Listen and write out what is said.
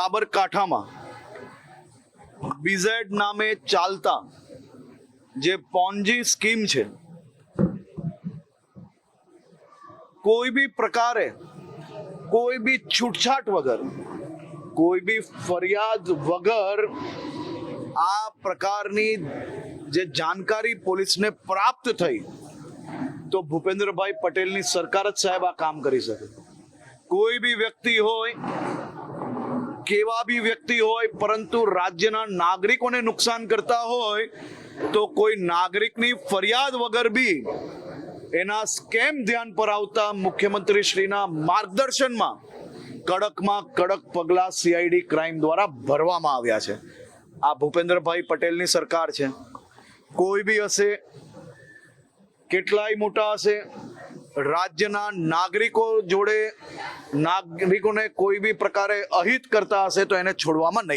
સાબરકાંઠામાં બીઝેડ નામે ચાલતા જે પોન્જી સ્કીમ છે, કોઈ બી પ્રકારે કોઈ બી છૂટછાટ વગર, કોઈ બી ફરિયાદ વગર આ પ્રકારની જે જાણકારી પોલીસને પ્રાપ્ત થઈ તો ભૂપેન્દ્રભાઈ પટેલની સરકાર જ સાહેબ આ કામ કરી શકે. કોઈ બી વ્યક્તિ હોય, કેવા બી વ્યક્તિ હોય, પરંતુ રાજ્યના નાગરિકોને નુકસાન કરતા હોય તો કોઈ નાગરિકની ફરિયાદ વગર બી એના સ્કેમ ધ્યાન પર આવતા મુખ્યમંત્રી શ્રીના માર્ગદર્શનમાં કડકમાં કડક પગલા સીઆઈડી ક્રાઇમ દ્વારા ભરવામાં આવ્યા છે. આ ભૂપેન્દ્રભાઈ પટેલની સરકાર છે. કોઈ બી હશે, કેટલાય મોટા હશે, રાજ્યના નાગરિકો જોડે નાગરિકોને કોઈ બી પ્રકારે અહિત કરતા હશે તો એને છોડવામાં નહીં.